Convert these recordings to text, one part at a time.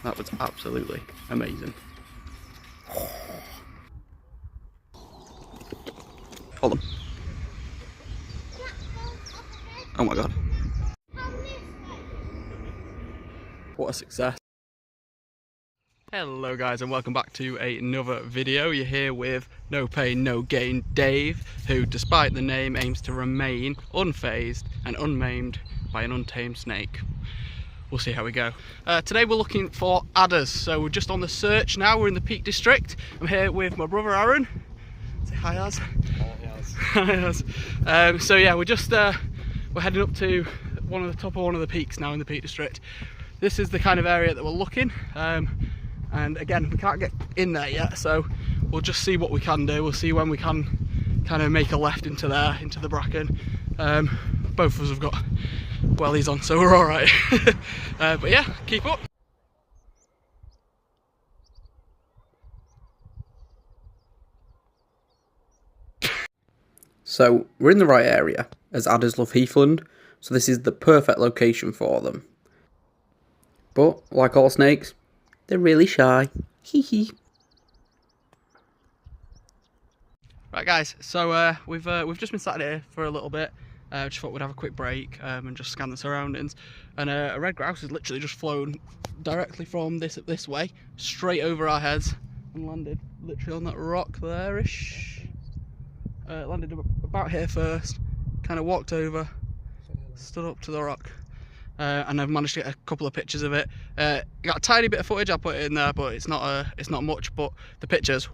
That was absolutely amazing. Hold on. Oh my god. What a success. Hello guys, and welcome back to another video. You're here with No Pain No Gain Dave, who despite the name aims to remain unfazed and unmaimed by an untamed snake. We'll see how we go. Today we're looking for adders, so we're just on the search now. We're in the Peak District. I'm here with my brother Aaron. Say hi, Az. Hi, Az. So yeah, we're heading up to one of the peaks now in the Peak District. This is the kind of area that we're looking. And again, we can't get in there yet, so we'll just see what we can do. We'll see when we can kind of make a left into there, into the bracken. Both of us have got wellies on, so we're all right. But yeah, keep up. So we're in the right area, as adders love heathland, so this is the perfect location for them. But like all snakes, they're really shy. Hee hee. Right guys, so we've just been sat here for a little bit. Just thought we'd have a quick break and just scan the surroundings. And a red grouse has literally just flown directly from this way, straight over our heads, and landed literally on that rock there-ish. Landed about here first, kind of walked over, stood up to the rock. And I've managed to get a couple of pictures of it. Got a tiny bit of footage, I put it in there, but it's not much. But the pictures.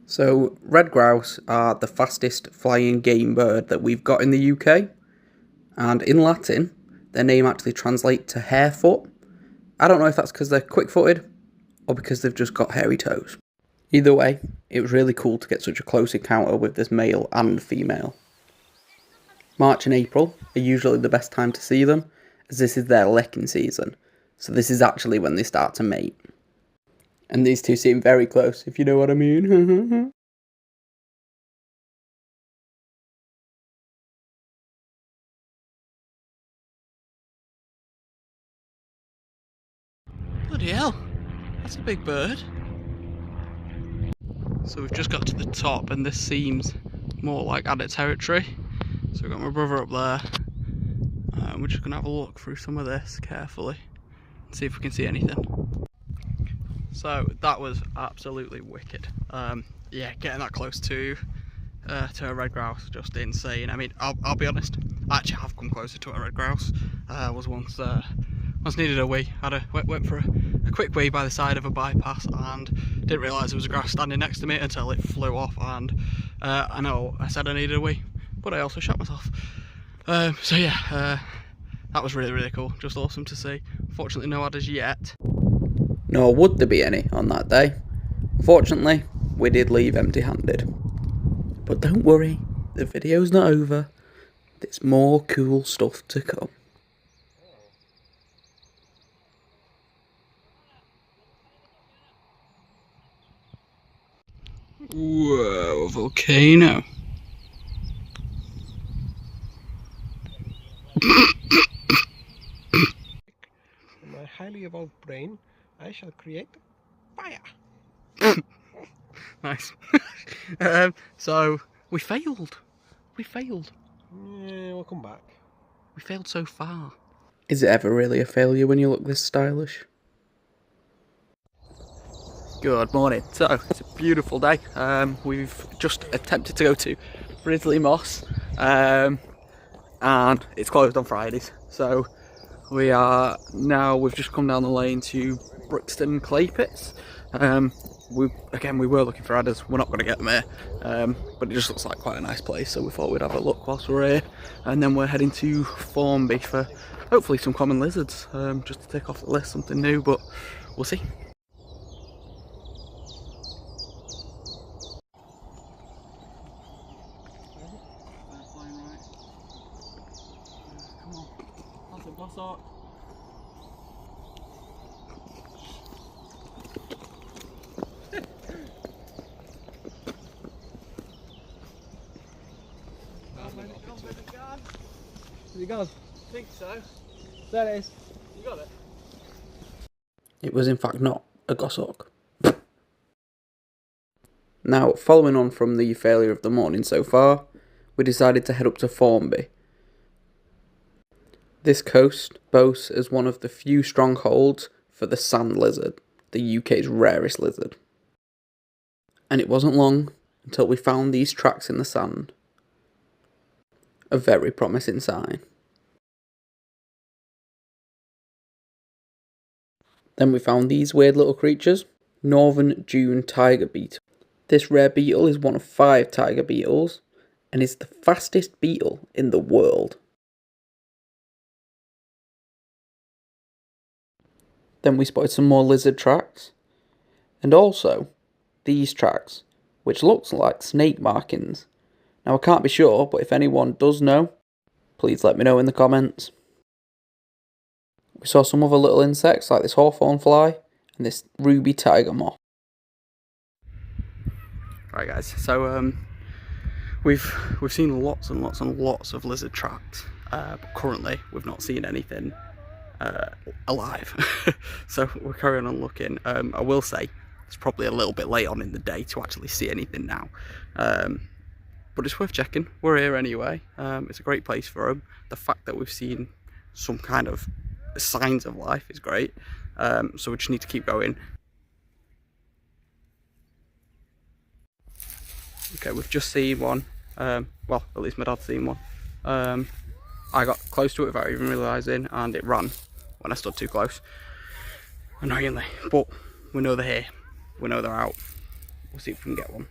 So red grouse are the fastest flying game bird that we've got in the UK, and in Latin, their name actually translates to harefoot. I don't know if that's because they're quick-footed or because they've just got hairy toes. Either way, it was really cool to get such a close encounter with this male and female. March and April are usually the best time to see them, as this is their lecking season, so this is actually when they start to mate. And these two seem very close, if you know what I mean. Bloody hell, that's a big bird. So we've just got to the top, and this seems more like adder territory. So we've got my brother up there. We're just going to have a look through some of this carefully and see if we can see anything. So that was absolutely wicked. Yeah, getting that close to a red grouse, just insane. I mean, I'll be honest, I actually have come closer to a red grouse. Was once needed a wee. Went for a quick wee by the side of a bypass and didn't realise there was a grouse standing next to me until it flew off. And I know I said I needed a wee, but I also shot myself. So yeah, that was really cool. Just awesome to see. Unfortunately, no adders yet. Nor would there be any on that day. Unfortunately, we did leave empty-handed. But don't worry, the video's not over. There's more cool stuff to come. Whoa, volcano. In my highly evolved brain, I shall create fire. Nice. So we failed. Yeah, we'll come back. We failed so far. Is it ever really a failure when you look this stylish? Good morning. So it's a beautiful day. We've just attempted to go to Brisley Moss, and it's closed on Fridays. So we've just come down the lane to Brixton Clay Pits. We were looking for adders. We're not going to get them here, but it just looks like quite a nice place, so we thought we'd have a look whilst we're here. And then we're heading to Formby for hopefully some common lizards, just to take off the list, something new, but we'll see. Has he gone? I think so. There it is. You got it? It was in fact not a goshawk. Now, following on from the failure of the morning so far, we decided to head up to Formby. This coast boasts as one of the few strongholds for the sand lizard, the UK's rarest lizard. And it wasn't long until we found these tracks in the sand. A very promising sign. Then we found these weird little creatures, Northern Dune tiger beetle. This rare beetle is one of 5 tiger beetles and is the fastest beetle in the world. Then we spotted some more lizard tracks, and also these tracks, which looks like snake markings. Now I can't be sure, but if anyone does know, please let me know in the comments. We saw some other little insects like this hawthorn fly and this ruby tiger moth. Right guys, so we've seen lots and lots and lots of lizard tracks, but currently we've not seen anything alive. So we're carrying on looking. I will say it's probably a little bit late on in the day to actually see anything now, but it's worth checking. We're here anyway. It's a great place for them. The fact that we've seen some kind of signs of life is great, so we just need to keep going. Okay, we've just seen one, well, at least my dad's seen one. I got close to it without even realising, and it ran when I stood too close, annoyingly. But we know they're here, we know they're out. We'll see if we can get one.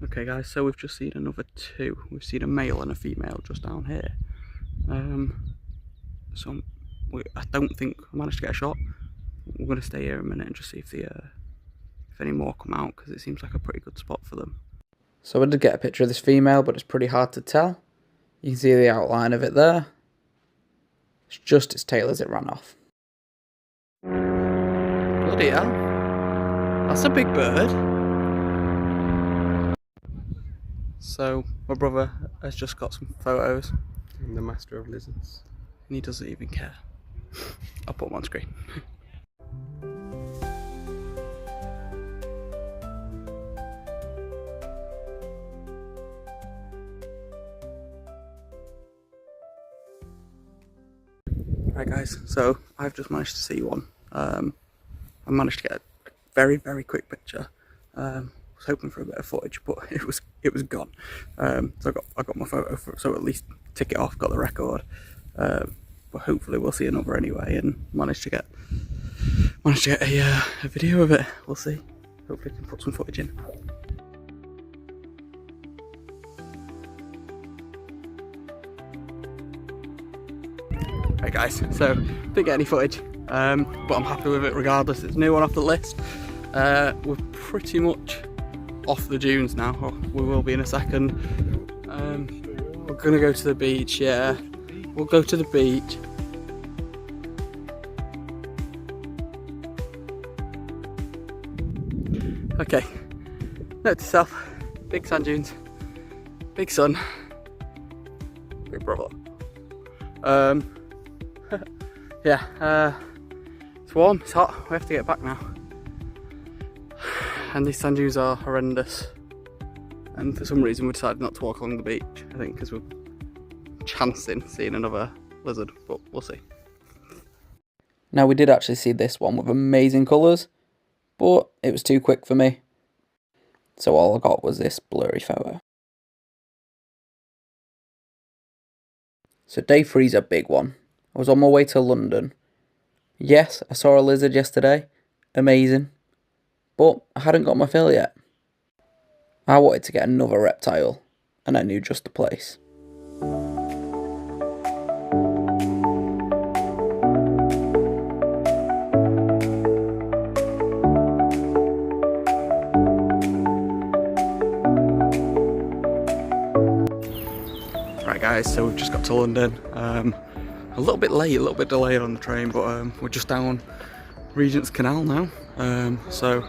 Okay guys, so we've just seen another 2. We've seen a male and a female just down here. So I don't think I managed to get a shot. We're going to stay here a minute and just see if any more come out, because it seems like a pretty good spot for them. So I did get a picture of this female, but it's pretty hard to tell. You can see the outline of it there. It's just its tail as it ran off. Bloody hell. That's a big bird. So my brother has just got some photos. I'm the master of lizards. And he doesn't even care. I'll put them on screen. Right guys, so I've just managed to see one. I managed to get a very, very quick picture. I was hoping for a bit of footage, but it was gone. So I got my photo for it, so at least tick it off, got the record. But hopefully we'll see another anyway, and manage to get a video of it. We'll see. Hopefully I can put some footage in. Right guys, so didn't get any footage, but I'm happy with it regardless. It's a new one off the list. We're pretty much off the dunes now, or we will be in a second. We're gonna go to the beach, yeah. We'll go to the beach. Okay, note to self, big sand dunes, big sun, big brother. Yeah, it's warm, it's hot, we have to get back now. And these sand dunes are horrendous. And for some reason we decided not to walk along the beach, I think because we're chancing seeing another lizard, but we'll see. Now we did actually see this one with amazing colours, but it was too quick for me. So all I got was this blurry photo. So day 3's a big one. I was on my way to London. Yes, I saw a lizard yesterday. Amazing. But I hadn't got my fill yet. I wanted to get another reptile, and I knew just the place. Right guys, so we've just got to London. A little bit late, a little bit delayed on the train, but we're just down Regent's Canal now. So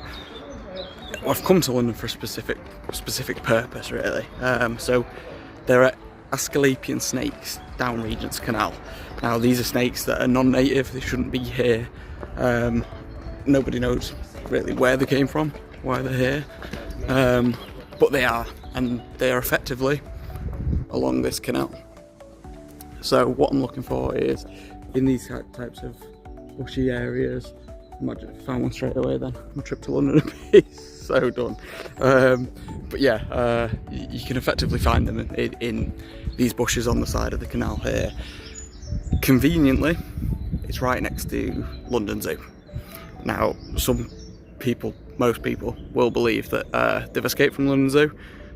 I've come to London for a specific purpose, really. So they're at Asclepian snakes down Regent's Canal. Now these are snakes that are non-native, they shouldn't be here. Nobody knows really where they came from, why they're here, but they are, and they are effectively along this canal. So what I'm looking for is in these types of bushy areas. Imagine if I found one straight away, then my trip to London would be so done. But yeah, you can effectively find them in these bushes on the side of the canal here. Conveniently, it's right next to London Zoo. Now, most people will believe that they've escaped from London Zoo.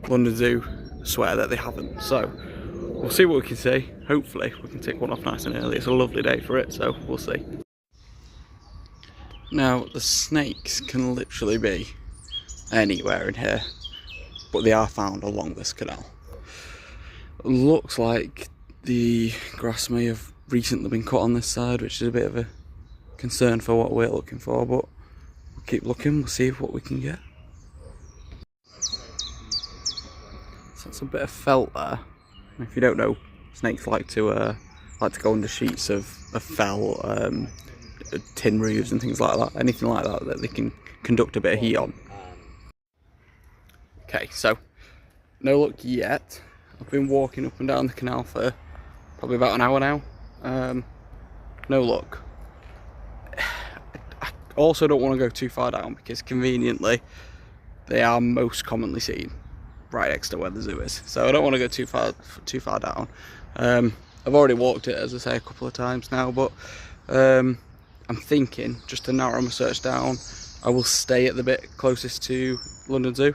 London Zoo swear that they haven't. So we'll see what we can see. Hopefully we can take one off nice and early. It's a lovely day for it, so we'll see. Now, the snakes can literally be anywhere in here, but they are found along this canal. Looks like the grass may have recently been cut on this side, which is a bit of a concern for what we're looking for, but we'll keep looking, we'll see what we can get. So that's a bit of felt there. If you don't know, snakes like to go under sheets of felt, tin roofs and things like that, anything like that that they can conduct a bit of heat on. Okay, so no luck yet. I've been walking up and down the canal for probably about an hour now. No luck. I also don't want to go too far down because conveniently they are most commonly seen right next to where the zoo is. So I don't want to go too far down. I've already walked it, as I say, a couple of times now, but I'm thinking, just to narrow my search down, I will stay at the bit closest to London Zoo,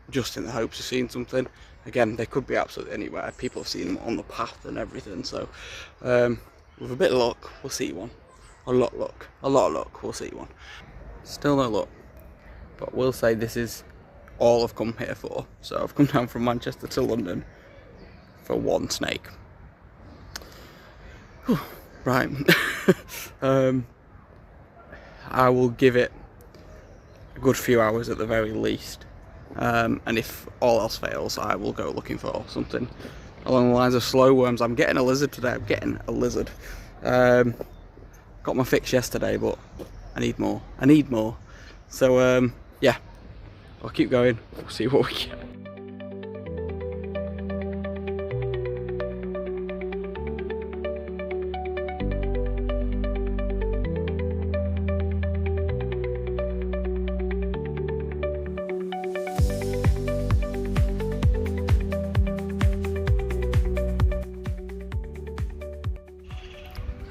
just in the hopes of seeing something. Again, they could be absolutely anywhere. People have seen them on the path and everything, so with a bit of luck, we'll see one. A lot of luck, we'll see one. Still no luck, but we'll say this is all I've come here for. So I've come down from Manchester to London for one snake. Whew. Right. I will give it a good few hours at the very least, and if all else fails, I will go looking for something along the lines of slow worms. I'm getting a lizard today. Got my fix yesterday, but I need more. So yeah, I'll keep going. We'll see what we get.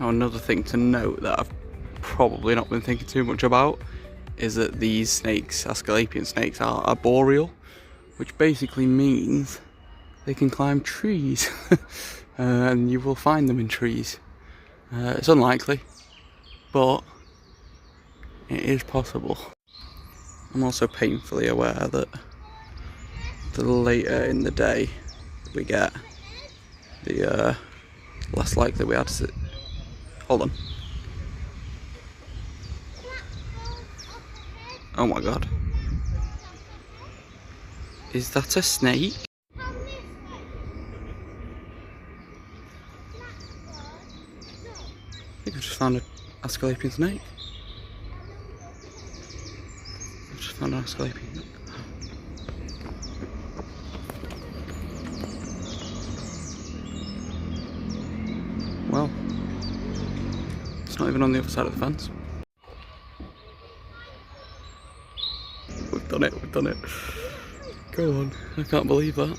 Now, another thing to note that I've probably not been thinking too much about is that these snakes, Asclepian snakes, are arboreal, which basically means they can climb trees, and you will find them in trees. It's unlikely, but it is possible. I'm also painfully aware that the later in the day we get, the less likely we are to sit. Hold on. Oh my god. Is that a snake? I think I've just found an Asclepian snake. I've just found an Asclepian snake. Well, it's not even on the other side of the fence. We've done it. Go on, I can't believe that.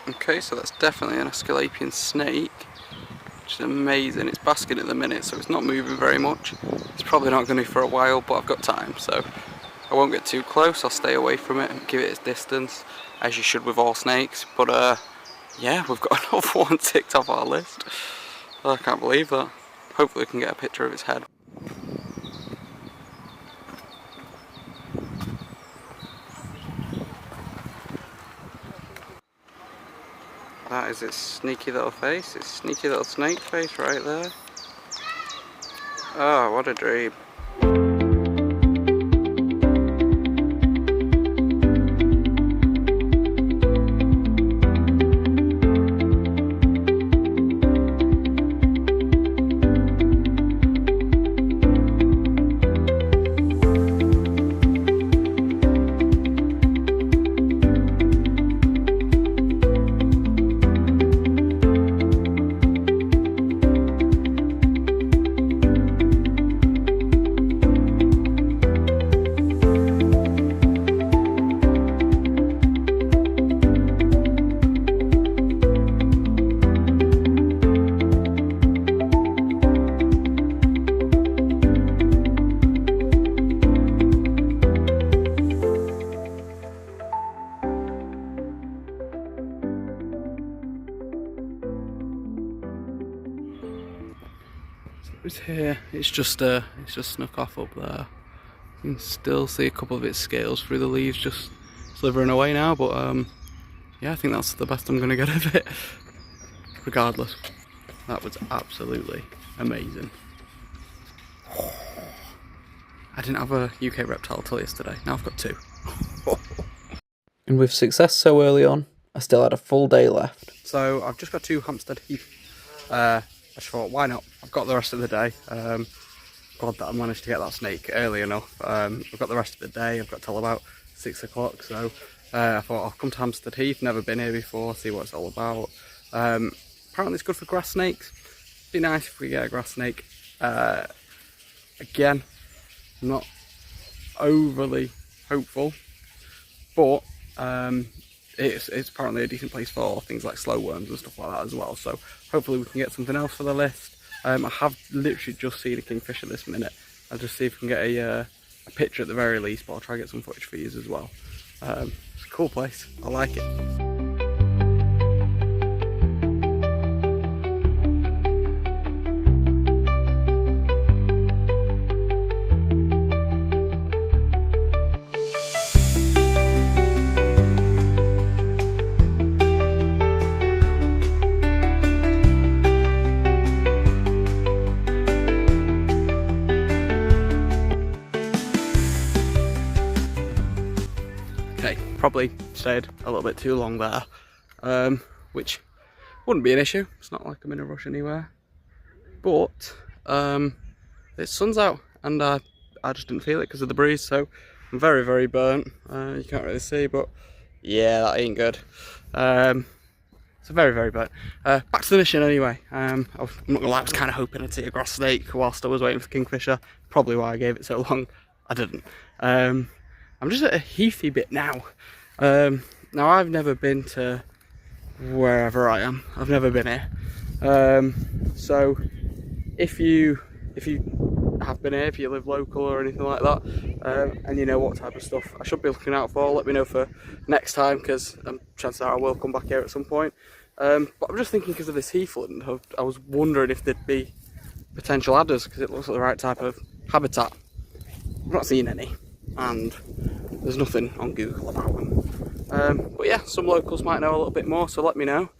Okay, so that's definitely an Asclepian snake, which is amazing. It's basking at the minute, so it's not moving very much. It's probably not going to be for a while, but I've got time, so I won't get too close. I'll stay away from it and give it its distance, as you should with all snakes. But yeah, we've got another one ticked off our list. I can't believe that. Hopefully we can get a picture of its head. That is its sneaky little face, its sneaky little snake face right there. Oh, what a dream. It's here. It's just snuck off up there. You can still see a couple of its scales through the leaves, just slithering away now. But yeah, I think that's the best I'm gonna get of it. Regardless, that was absolutely amazing. I didn't have a UK reptile till yesterday. Now I've got 2. And with success so early on, I still had a full day left. So I've just got 2 Hampstead Heath. I just thought, why not? I've got the rest of the day. Glad that I managed to get that snake early enough. I've got the rest of the day. I've got till about 6 o'clock. So I thought I'll come to Hampstead Heath. Never been here before. See what it's all about. Apparently it's good for grass snakes. Be nice if we get a grass snake. Again, I'm not overly hopeful, but it's apparently a decent place for things like slow worms and stuff like that as well. So hopefully we can get something else for the list. I have literally just seen a kingfisher this minute. I'll just see if we can get a picture at the very least, but I'll try to get some footage for you as well. It's a cool place. I like it. Probably stayed a little bit too long there, which wouldn't be an issue. It's not like I'm in a rush anywhere, but the sun's out and I just didn't feel it because of the breeze, so I'm very, very burnt. You can't really see, but yeah, that ain't good. So very, very burnt. Back to the mission anyway. I'm not gonna lie, I was kind of hoping I'd see a grass snake whilst I was waiting for kingfisher. Probably why I gave it so long. I didn't. I'm just at a heathy bit now. Now I've never been to wherever I am. I've never been here. So if you have been here, if you live local or anything like that, and you know what type of stuff I should be looking out for, let me know for next time, because chances are I will come back here at some point. But I'm just thinking, because of this heathland, I was wondering if there'd be potential adders, because it looks like the right type of habitat. I've not seen any, and there's nothing on Google about them. But yeah, some locals might know a little bit more, so let me know.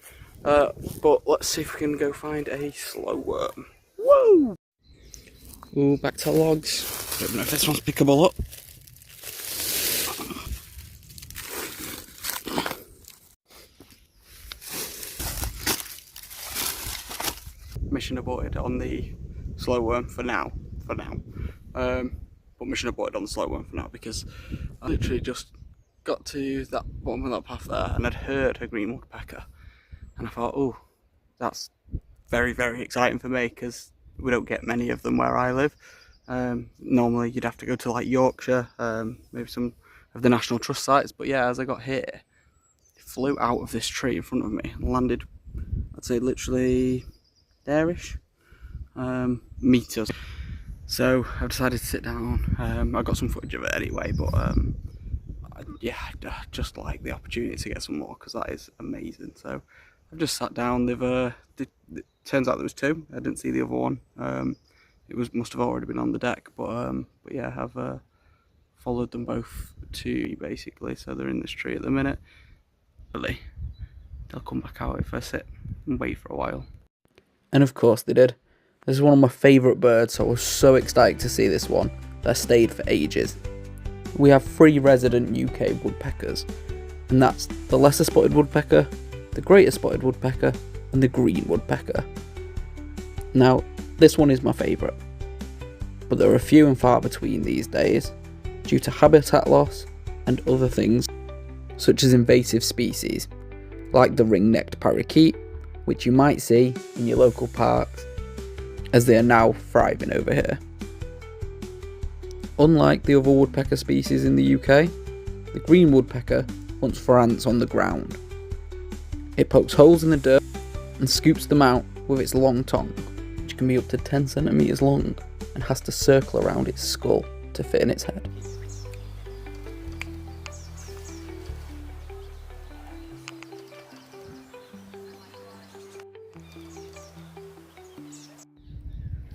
But let's see if we can go find a slow worm. Woo! Ooh, back to logs. Don't know if this one's pickable up. Mission aborted on the slow worm for now. But mission aborted on the slow worm for now, because I literally just got to that bottom of that path there and I'd heard a green woodpecker, and I thought, oh, that's very, very exciting for me, because we don't get many of them where I live. Normally you'd have to go to like Yorkshire, maybe some of the National Trust sites, but yeah, as I got here, it flew out of this tree in front of me and landed, I'd say literally there-ish, meters. So I've decided to sit down. I got some footage of it anyway, but yeah, I just like the opportunity to get some more, because that is amazing. So I've just sat down. It turns out there was 2. I didn't see the other one. It must have already been on the deck, but yeah, I've followed them both to basically. So they're in this tree at the minute. Really, they'll come back out if I sit and wait for a while. And of course they did. This is one of my favourite birds, so I was so excited to see this one that I stayed for ages. We have 3 resident UK woodpeckers, and that's the lesser spotted woodpecker, the greater spotted woodpecker, and the green woodpecker. Now, this one is my favourite, but there are few and far between these days, due to habitat loss and other things, such as invasive species, like the ring-necked parakeet, which you might see in your local parks, as they are now thriving over here. Unlike the other woodpecker species in the UK, the green woodpecker hunts for ants on the ground. It pokes holes in the dirt and scoops them out with its long tongue, which can be up to 10 centimeters long, and has to circle around its skull to fit in its head.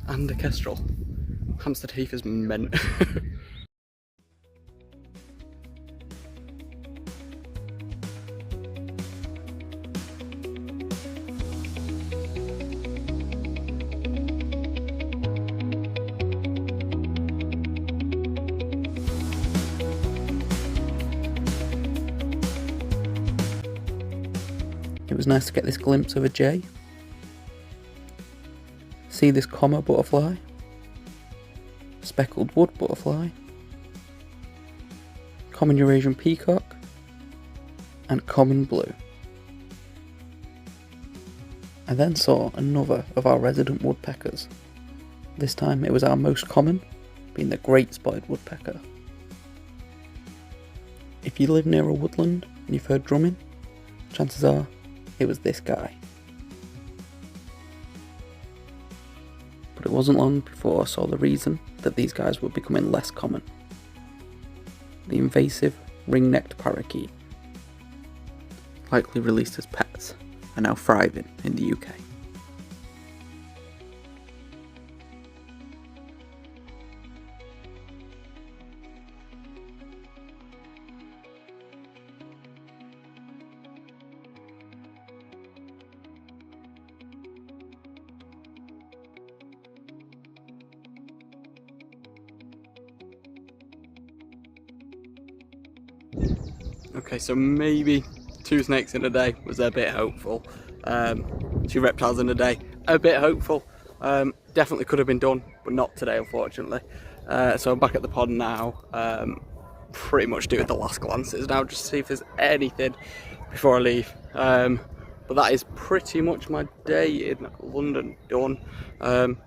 and a kestrel. Hampstead Heath is meant. It was nice to get this glimpse of a jay. See this comma butterfly, speckled wood butterfly, common Eurasian peacock, and common blue. I then saw another of our resident woodpeckers. This time it was our most common, being the great spotted woodpecker. If you live near a woodland and you've heard drumming, chances are it was this guy. But it wasn't long before I saw the reason that these guys were becoming less common. The invasive ring-necked parakeet, likely released as pets, are now thriving in the UK. Okay, so maybe 2 snakes in a day was a bit hopeful. 2 reptiles in a day, a bit hopeful. Definitely could have been done, but not today, unfortunately. So I'm back at the pond now. Pretty much doing the last glances now, just to see if there's anything before I leave. But that is pretty much my day in London done,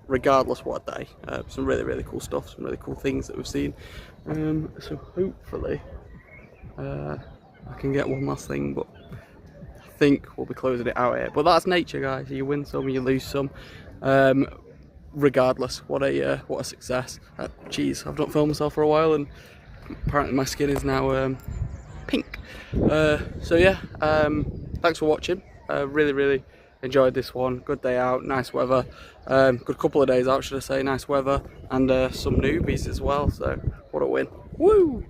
regardless what day. Some really, really cool stuff, some really cool things that we've seen. So hopefully I can get one last thing, but I think we'll be closing it out here. But that's nature, guys. You win some, you lose some. Regardless, what a success. Geez, I've not filmed myself for a while, and apparently my skin is now pink. So yeah, thanks for watching. Really, really enjoyed this one. Good day out, nice weather. Good couple of days out, should I say. Nice weather, and some newbies as well. So what a win! Woo!